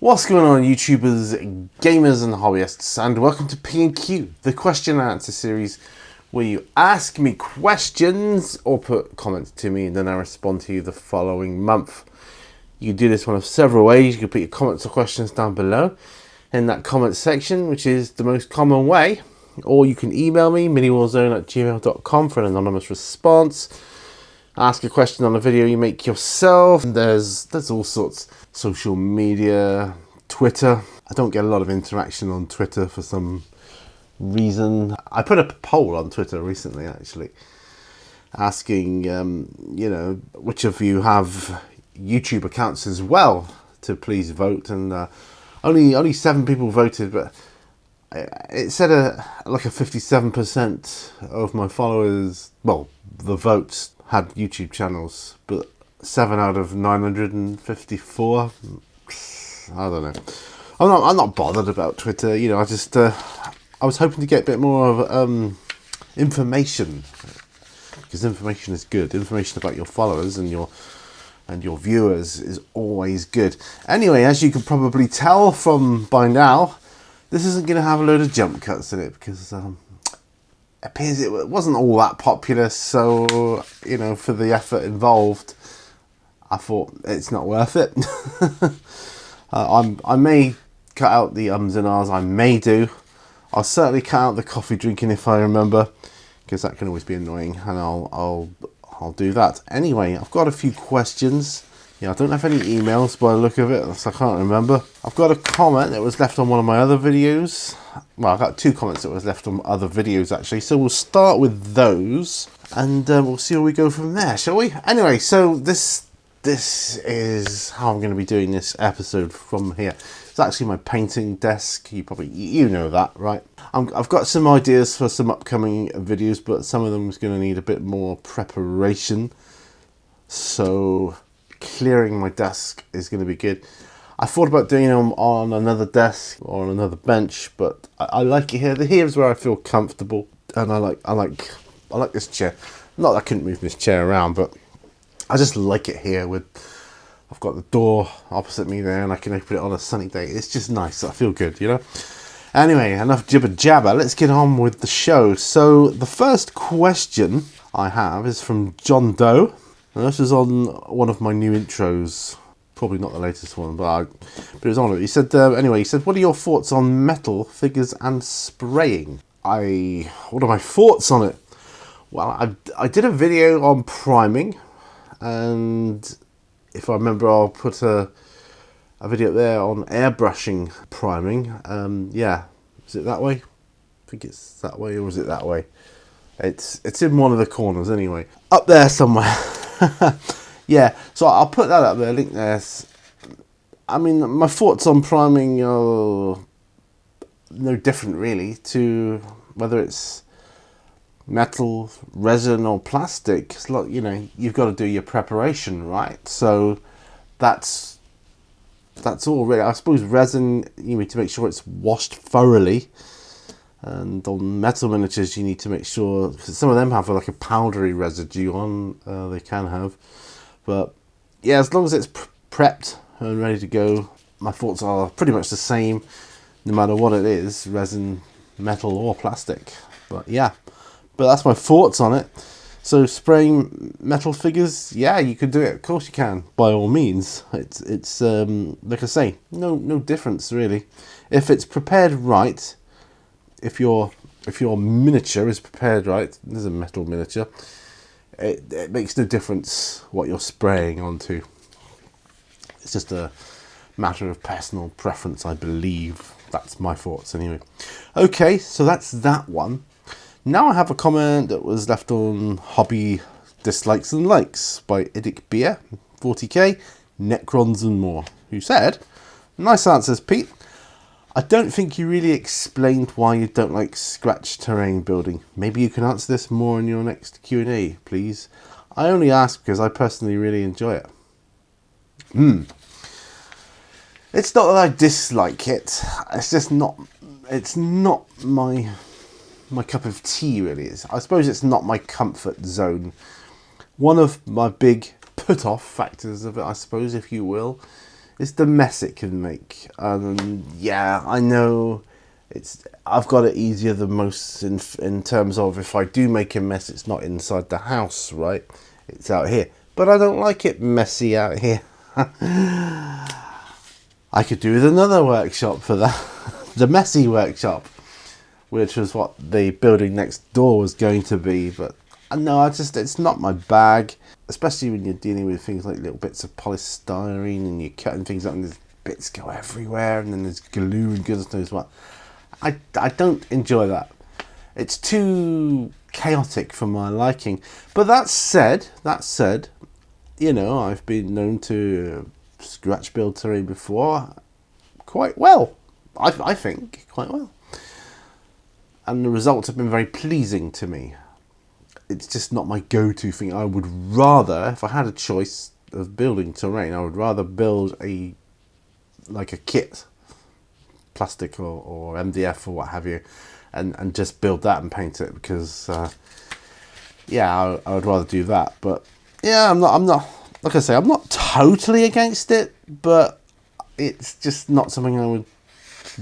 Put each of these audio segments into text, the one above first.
What's going on, YouTubers, gamers and hobbyists, and welcome to P&Q, the question and answer series where you ask me questions or put comments to me and then I respond to you the following month. You can do this one of several ways. You can put your comments or questions down below in that comment section, which is the most common way, or you can email me, miniwarzone@gmail.com, for an anonymous response. Ask a question on a video you make yourself. There's all sorts. Social media, Twitter. I don't get a lot of interaction on Twitter for some reason. I put up a poll on Twitter recently, actually, asking, which of you have YouTube accounts as well, to please vote. And only 7 people voted, but it said like a 57% of my followers, well, the votes, had YouTube channels, but 7 out of 954. I don't know. I'm not bothered about Twitter. I just I was hoping to get a bit more of information, because information is good. Information about your followers and your viewers is always good. Anyway, as you can probably tell from by now, this isn't going to have a load of jump cuts in it, because it appears it wasn't all that popular. So for the effort involved, I thought it's not worth it. I may cut out the ums and ahs. I may do. I'll certainly cut out the coffee drinking if I remember, because that can always be annoying, and I'll do that. Anyway, I've got a few questions. I don't have any emails by the look of it, so I can't remember. I've got a comment that was left on one of my other videos. Well, I've got 2 comments that was left on other videos, actually. So we'll start with those, and we'll see where we go from there, shall we? Anyway, so this is how I'm going to be doing this episode from here. It's actually my painting desk. You know that, right? I've got some ideas for some upcoming videos, but some of them is going to need a bit more preparation. So clearing my desk is going to be good. I thought about doing them on another desk or on another bench, but I like it here. Here's where I feel comfortable, and I like this chair. Not that I couldn't move this chair around, but I just like it here. I've got the door opposite me there, and I can open it on a sunny day. It's just nice. I feel good, Anyway, enough jibber jabber. Let's get on with the show. So the first question I have is from John Doe, and this is on one of my new intros. Probably not the latest one, but it was on it. He said, what are your thoughts on metal figures and spraying? What are my thoughts on it? Well, I did a video on priming, and if I remember, I'll put a video up there on airbrushing priming. Yeah, is it that way? I think it's that way, or is it that way? It's in one of the corners anyway, up there somewhere. Yeah, so I'll put that up there, link there. I mean, my thoughts on priming are no different really to whether it's metal, resin or plastic. It's like, you've got to do your preparation, right? So that's all really. I suppose resin, you need to make sure it's washed thoroughly, and on metal miniatures you need to make sure, because some of them have like a powdery residue on, they can have. But yeah, as long as it's prepped and ready to go, my thoughts are pretty much the same, no matter what it is, resin, metal or plastic. But yeah, that's my thoughts on it. So spraying metal figures, yeah, you could do it. Of course you can, by all means. It's like I say, no difference really. If it's prepared right, if your miniature is prepared right, this is a metal miniature, it makes no difference what you're spraying onto. It's just a matter of personal preference, I believe. That's my thoughts anyway. Okay, so that's that one. Now I have a comment that was left on Hobby Dislikes and Likes by Idic Beer, 40k, Necrons and more, who said, "Nice answers, Pete. I don't think you really explained why you don't like scratch terrain building. Maybe you can answer this more in your next Q&A, please. I only ask because I personally really enjoy it." It's not that I dislike it. It's just not. It's not my cup of tea, really. I suppose it's not my comfort zone. One of my big put-off factors of it, I suppose, if you will, It's the mess it can make. Yeah, I know I've got it easier than most in terms of if I do make a mess, it's not inside the house, right? It's out here. But I don't like it messy out here. I could do with another workshop for that. The messy workshop, which was what the building next door was going to be. But no, it's not my bag. Especially when you're dealing with things like little bits of polystyrene and you're cutting things up and there's bits go everywhere and then there's glue and goodness knows what. I don't enjoy that. It's too chaotic for my liking. But that said, you know, I've been known to scratch build terrain before quite well. I think quite well. And the results have been very pleasing to me. It's just not my go-to thing. I would rather, if I had a choice of building terrain, I would rather build a kit, plastic or MDF or what have you, and just build that and paint it because, yeah, I would rather do that. But yeah, I'm not, like I say, I'm not totally against it, but it's just not something I would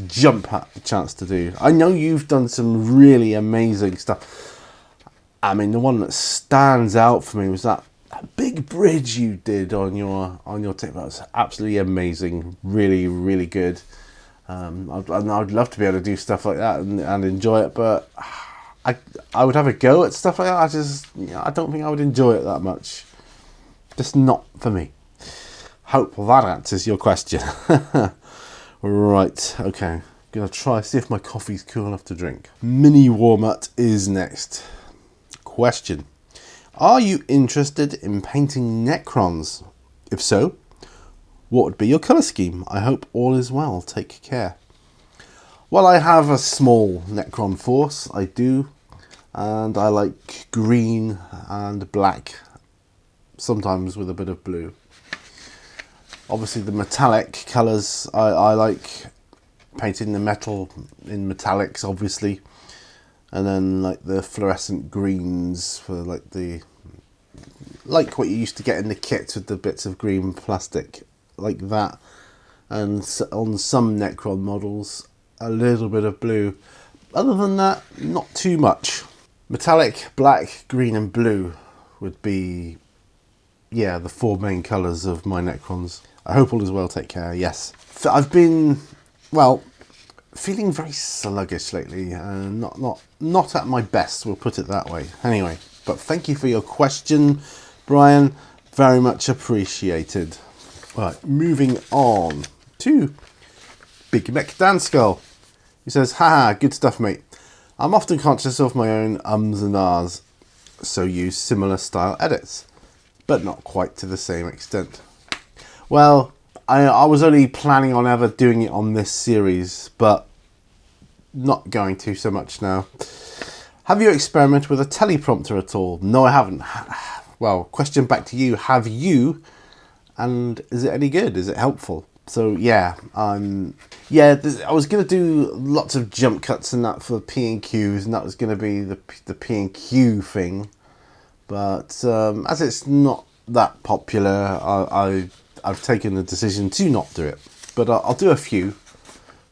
jump at the chance to do. I know you've done some really amazing stuff. I mean, the one that stands out for me was that big bridge you did on your tip. That was absolutely amazing. Really, really good. I'd love to be able to do stuff like that and enjoy it, but I would have a go at stuff like that. I don't think I would enjoy it that much. Just not for me. Hope that answers your question. Right, okay. Gonna try see if my coffee's cool enough to drink. Mini warm-up is next. Question: are you interested in painting Necrons? If so, what would be your colour scheme? I hope all is well. Take care. Well, I have a small Necron force, I do, and I like green and black, sometimes with a bit of blue. Obviously the metallic colours, I like painting the metal in metallics, obviously. And then like the fluorescent greens for like what you used to get in the kits with the bits of green plastic, like that. And on some Necron models, a little bit of blue. Other than that, not too much. Metallic, black, green and blue would be, yeah, the four main colours of my Necrons. I hope all is well, take care, yes. I've been, well, feeling very sluggish lately, and not at my best, we'll put it that way. Anyway, but thank you for your question, Brian. Very much appreciated. Right, moving on to Big Mech Dan Skull. He says, haha, good stuff, mate. I'm often conscious of my own ums and ahs, so use similar style edits, but not quite to the same extent. Well, I was only planning on ever doing it on this series, but not going to so much now. Have you experimented with a teleprompter at all? No, I haven't. Well, question back to you. Have you? And is it any good? Is it helpful? So yeah, I was going to do lots of jump cuts and that for P&Qs, and that was going to be the P&Q thing. But as it's not that popular, I've taken the decision to not do it. But I'll do a few,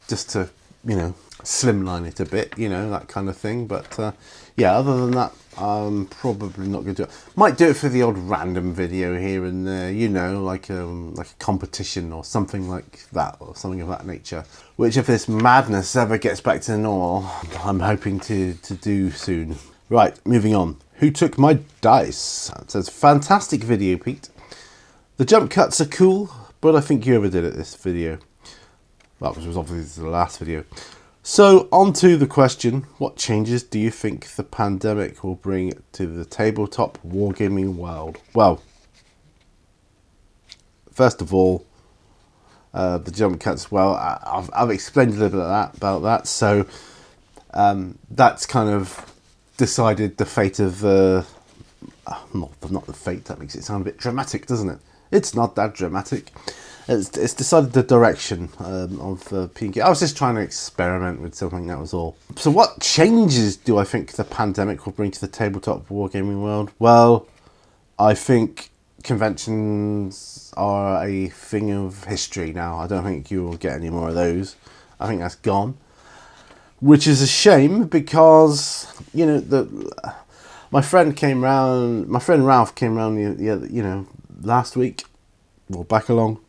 just to, you know, slimline it a bit, you know, that kind of thing. But yeah, other than that, I'm probably not going to do it. Might do it for the odd random video here and there, you know, like a competition or something like that, or something of that nature. Which, if this madness ever gets back to normal, I'm hoping to do soon. Right, moving on. Who took my dice? It says, fantastic video, Pete. The jump cuts are cool, but I think you overdid it this video. That was obviously the last video. So, on to the question, what changes do you think the pandemic will bring to the tabletop wargaming world? Well, first of all, the jump cuts, well, I've explained a little bit about that, so that's kind of decided the fate of, not the fate, that makes it sound a bit dramatic, doesn't it? It's not that dramatic. It's decided the direction of P&Q. I was just trying to experiment with something, that was all. So what changes do I think the pandemic will bring to the tabletop wargaming world? Well, I think conventions are a thing of history now. I don't think you will get any more of those. I think that's gone, which is a shame because my friend Ralph came round last week or back along,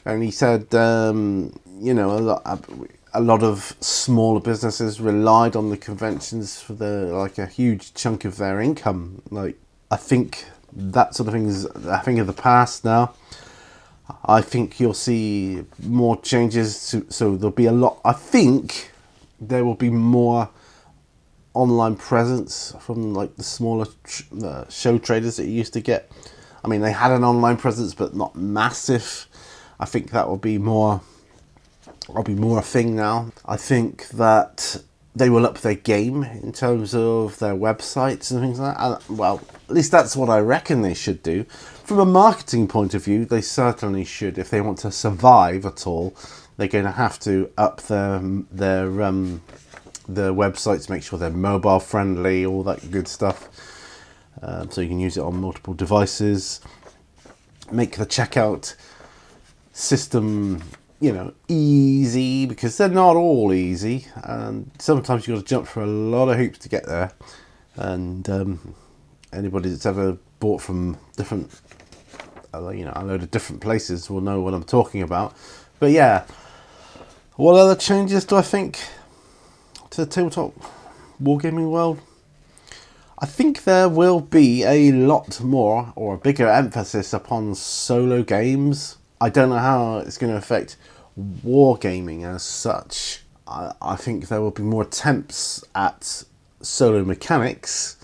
and he said a lot of smaller businesses relied on the conventions for a huge chunk of their income. Like, I think that sort of thing is a thing of the past now. I think you'll see more changes. So there'll be a lot. I think there will be more online presence from like the smaller show traders that you used to get. I mean, they had an online presence, but not massive. I think that will be more. I'll be more a thing now. I think that they will up their game in terms of their websites and things like that. Well, at least that's what I reckon they should do. From a marketing point of view, they certainly should. If they want to survive at all, they're going to have to up their websites, make sure they're mobile friendly, all that good stuff. So you can use it on multiple devices. Make the checkout system easy, because they're not all easy, and sometimes you've got to jump through a lot of hoops to get there. And anybody that's ever bought from different a load of different places will know what I'm talking about. But yeah, what other changes do I think to the tabletop wargaming world? I think there will be a lot more, or a bigger emphasis upon solo games. I don't know how it's going to affect wargaming as such. I think there will be more attempts at solo mechanics,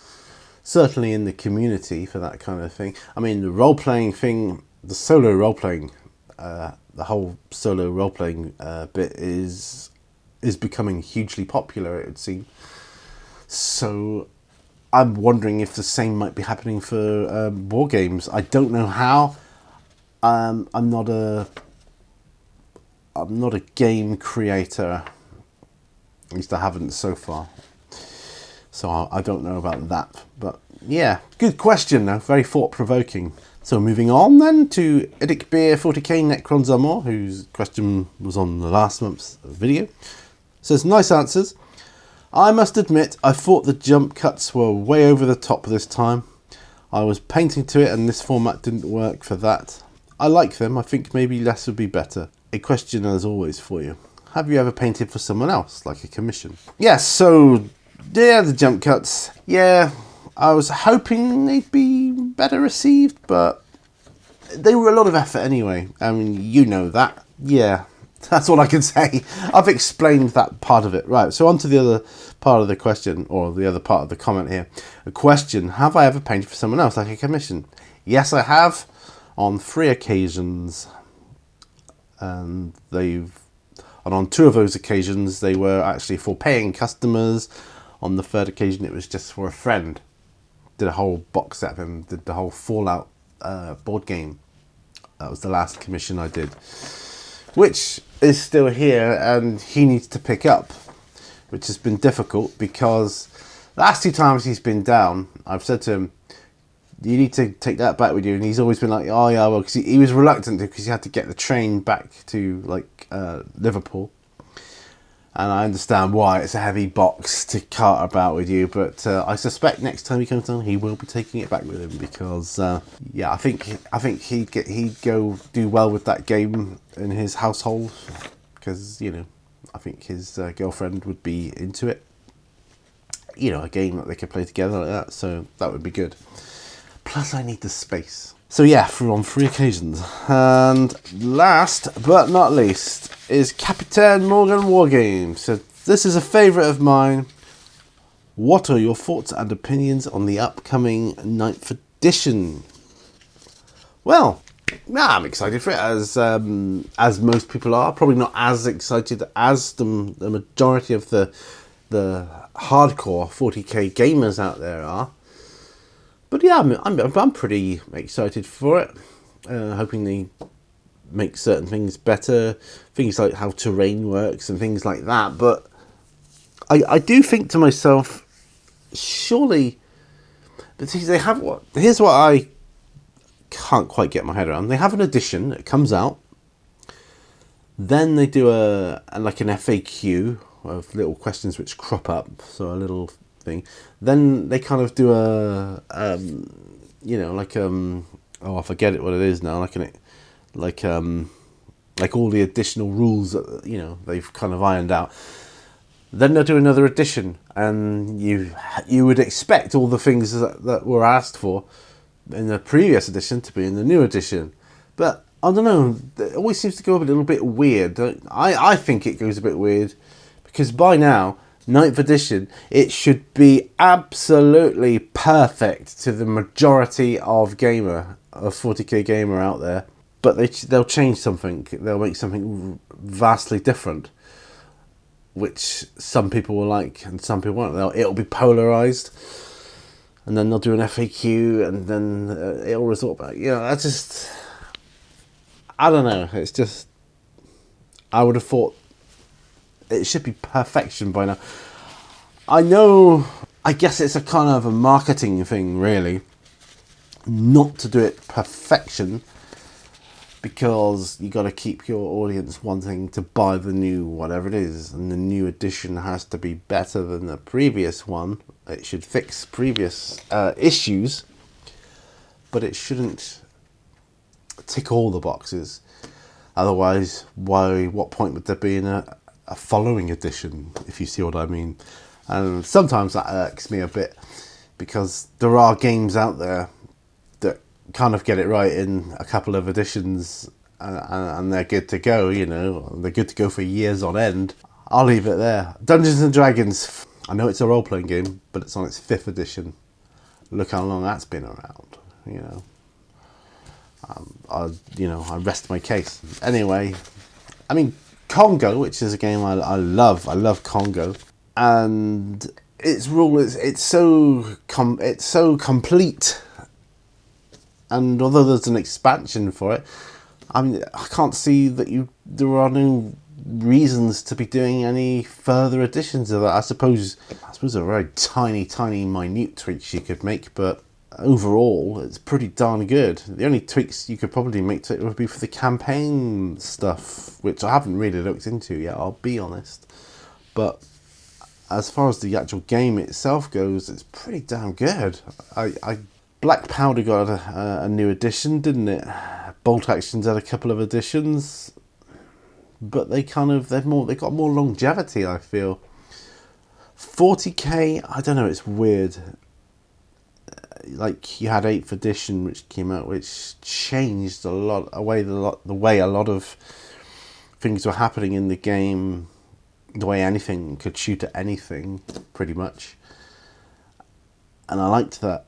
certainly in the community, for that kind of thing. I mean, the role-playing thing, the solo role-playing, the whole solo role-playing bit is becoming hugely popular, it would seem. So I'm wondering if the same might be happening for war games. I don't know how. I'm not a game creator. At least I haven't so far. So I don't know about that. But yeah, good question though. Very thought-provoking. So moving on then to Idic Beer 40k Necrons Armor, whose question was on the last month's video. Says, nice answers. I must admit, I thought the jump cuts were way over the top this time. I was painting to it and this format didn't work for that. I like them. I think maybe less would be better. A question as always for you. Have you ever painted for someone else, like a commission? Yes, so yeah, the jump cuts. Yeah, I was hoping they'd be better received, but they were a lot of effort anyway. I mean, you know that. Yeah, that's all I can say. I've explained that part of it. Right, so on to the other part of the question, or the other part of the comment here. A question, have I ever painted for someone else, like a commission? Yes, I have, on 3 occasions. And on 2 of those occasions, they were actually for paying customers. On the 3rd occasion, it was just for a friend. Did a whole box set of him, did the whole Fallout board game. That was the last commission I did, which is still here, and he needs to pick up, which has been difficult because the last 2 times he's been down, I've said to him, you need to take that back with you, and he's always been like, oh yeah, well, because he was reluctant to, because he had to get the train back to Liverpool, and I understand why. It's a heavy box to cart about with you, but I suspect next time he comes down, he will be taking it back with him, because yeah, I think he'd go do well with that game in his household, because I think his girlfriend would be into it. A game that they could play together like that, so that would be good. Plus, I need the space. So yeah, on 3 occasions. And last but not least is Captain Morgan Wargames. So this is a favourite of mine. What are your thoughts and opinions on the upcoming 9th edition? Well, I'm excited for it, as most people are. Probably not as excited as the majority of the hardcore 40k gamers out there are. But yeah, I'm pretty excited for it. Hoping they make certain things better, things like how terrain works and things like that. But I do think to myself, surely, but they have what? Here's what I can't quite get my head around. They have an edition. It comes out. Then they do like an FAQ of little questions which crop up. So a little thing. Then they kind of do I forget what it is now. Like all the additional rules that they've kind of ironed out. Then they'll do another edition, and you would expect all the things that were asked for in the previous edition to be in the new edition. But I don't know, it always seems to go a little bit weird. I think it goes a bit weird, because by now, 9th edition, it should be absolutely perfect to the majority of 40k gamer out there. But they'll change something, they'll make something vastly different, which some people will like and some people won't. It'll be polarized, and then they'll do an FAQ, and then it'll resort back. I don't know. It's just, I would have thought it should be perfection by now. I guess it's a kind of a marketing thing, really, not to do it perfection, because you got to keep your audience wanting to buy the new whatever it is, and the new edition has to be better than the previous one. It should fix previous issues, but it shouldn't tick all the boxes. Otherwise, what point would there be in a following edition, if you see what I mean? And sometimes that irks me a bit, because there are games out there that kind of get it right in a couple of editions, and they're good to go. They're good to go for years on end. I'll leave it there. Dungeons and Dragons, I know it's a role-playing game, but it's on its 5th edition. Look how long that's been around. I rest my case. Anyway, I mean, Congo, which is a game I love. I love Congo, and its rule is it's so complete. And although there's an expansion for it, I mean, I can't see that there are no reasons to be doing any further additions of that. I suppose there are very tiny, minute tweaks you could make, but overall, it's pretty darn good. The only tweaks you could probably make to it would be for the campaign stuff, which I haven't really looked into yet, I'll be honest. But as far as the actual game itself goes, it's pretty damn good. Black Powder got a new edition, didn't it? Bolt Actions had a couple of editions, but they got more longevity, I feel. 40k, I don't know, it's weird. Like, you had 8th edition, which came out, which changed the way a lot of things were happening in the game, the way anything could shoot at anything, pretty much. And I liked that.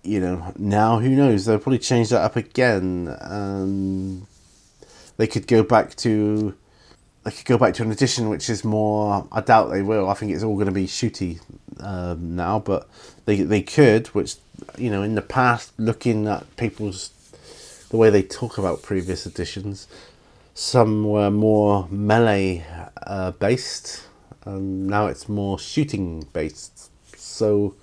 Now who knows? They'll probably change that up again. They could go back to an edition which is more. I doubt they will. I think it's all going to be shooty now, but they could. Which in the past, looking at the way they talk about previous editions, some were more melee based, and now it's more shooting based. So.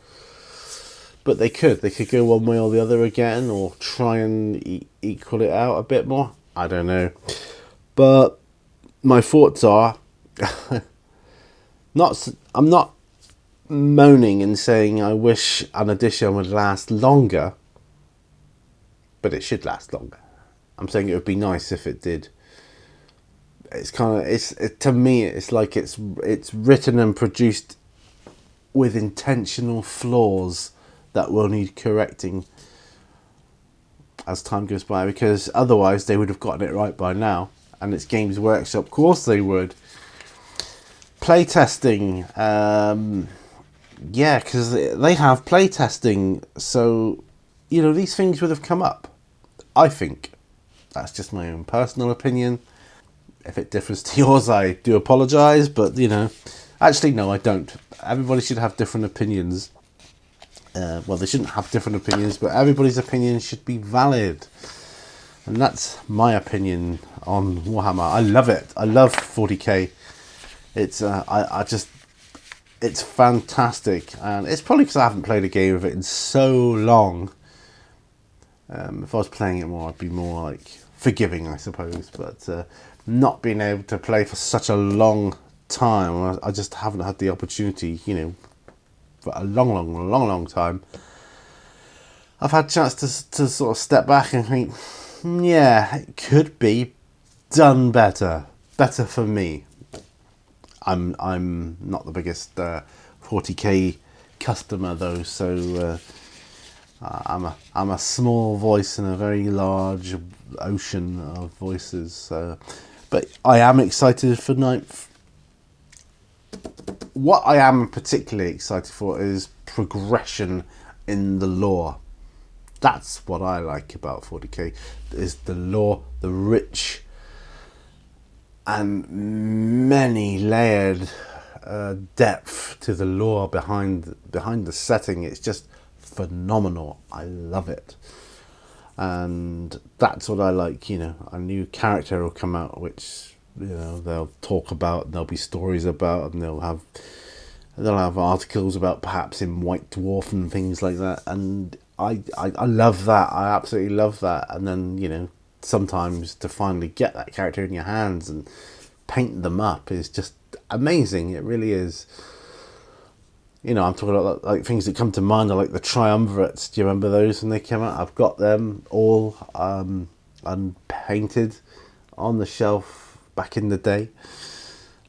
But they could go one way or the other again, or try and equal it out a bit more. I don't know. But my thoughts are, I'm not moaning and saying I wish an edition would last longer, but it should last longer. I'm saying it would be nice if it did. It's kind of, to me, it's like it's written and produced with intentional flaws that will need correcting as time goes by, because otherwise they would have gotten it right by now. And it's Games Workshop, of course they would. Playtesting, because they have playtesting, so these things would have come up. I think that's just my own personal opinion. If it differs to yours, I do apologise, but actually no, I don't. Everybody should have different opinions. Well, they shouldn't have different opinions, but everybody's opinion should be valid. And that's my opinion on Warhammer. I love it. I love 40k. It's it's fantastic, and it's probably because I haven't played a game of it in so long. If I was playing it more, I'd be more like forgiving, I suppose. But not being able to play for such a long time, I just haven't had the opportunity, you know, for a long time. I've had a chance to sort of step back and think, yeah, it could be done better for me. I'm not the biggest 40k customer though, so I'm a small voice in a very large ocean of voices. But I am excited for ninth. What I am particularly excited for is progression in the lore. That's what I like about 40k, is the lore, the rich and many layered depth to the lore behind the setting. It's just phenomenal. I love it. And that's what I like, you know. A new character will come out which, you know, they'll talk about, and there'll be stories about, and they'll have articles about perhaps in White Dwarf and things like that. And I love that. I absolutely love that. And then, you know, sometimes to finally get that character in your hands and paint them up is just amazing. It really is. You know, I'm talking about like things that come to mind are like the triumvirates. Do you remember those when they came out? I've got them all unpainted on the shelf back in the day.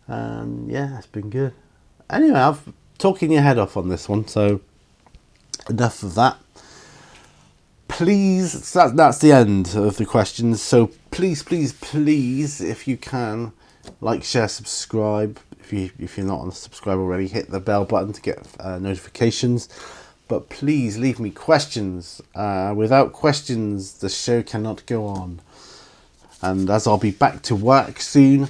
And yeah, it's been good. Anyway, I've talking your head off on this one, so enough of that. Please, that's the end of the questions. So please, if you can, like, share, subscribe. If you're not on subscribe already, hit the bell button to get notifications. But please leave me questions. Without questions, the show cannot go on. And as I'll be back to work soon,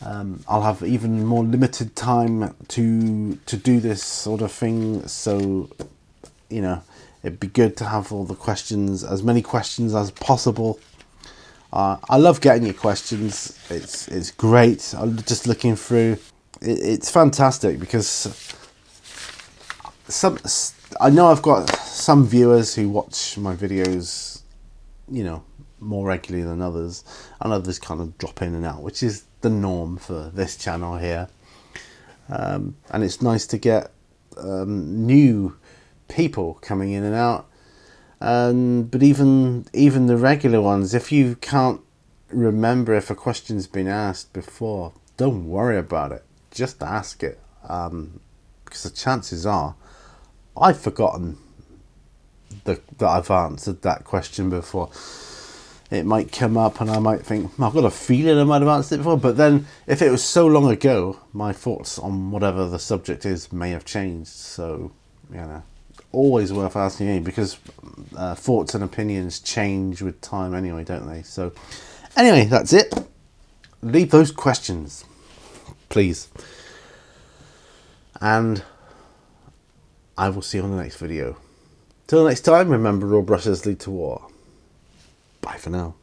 I'll have even more limited time to do this sort of thing. So, you know, it'd be good to have all the questions, as many questions as possible. I love getting your questions. It's great. I'm just looking through. It's fantastic because I know I've got some viewers who watch my videos, you know, more regularly than others, and others kind of drop in and out, which is the norm for this channel here. And it's nice to get new people coming in and out. But even the regular ones, if you can't remember if a question's been asked before, don't worry about it. Just ask it, because the chances are I've forgotten that I've answered that question before. It might come up and I might think, I've got a feeling I might have answered it before, but then if it was so long ago, my thoughts on whatever the subject is may have changed. So, you know, always worth asking me, because thoughts and opinions change with time anyway, don't they? So anyway, that's it. Leave those questions, please, and I will see you on the next video. Till next time, remember, all brushes lead to war. Bye for now.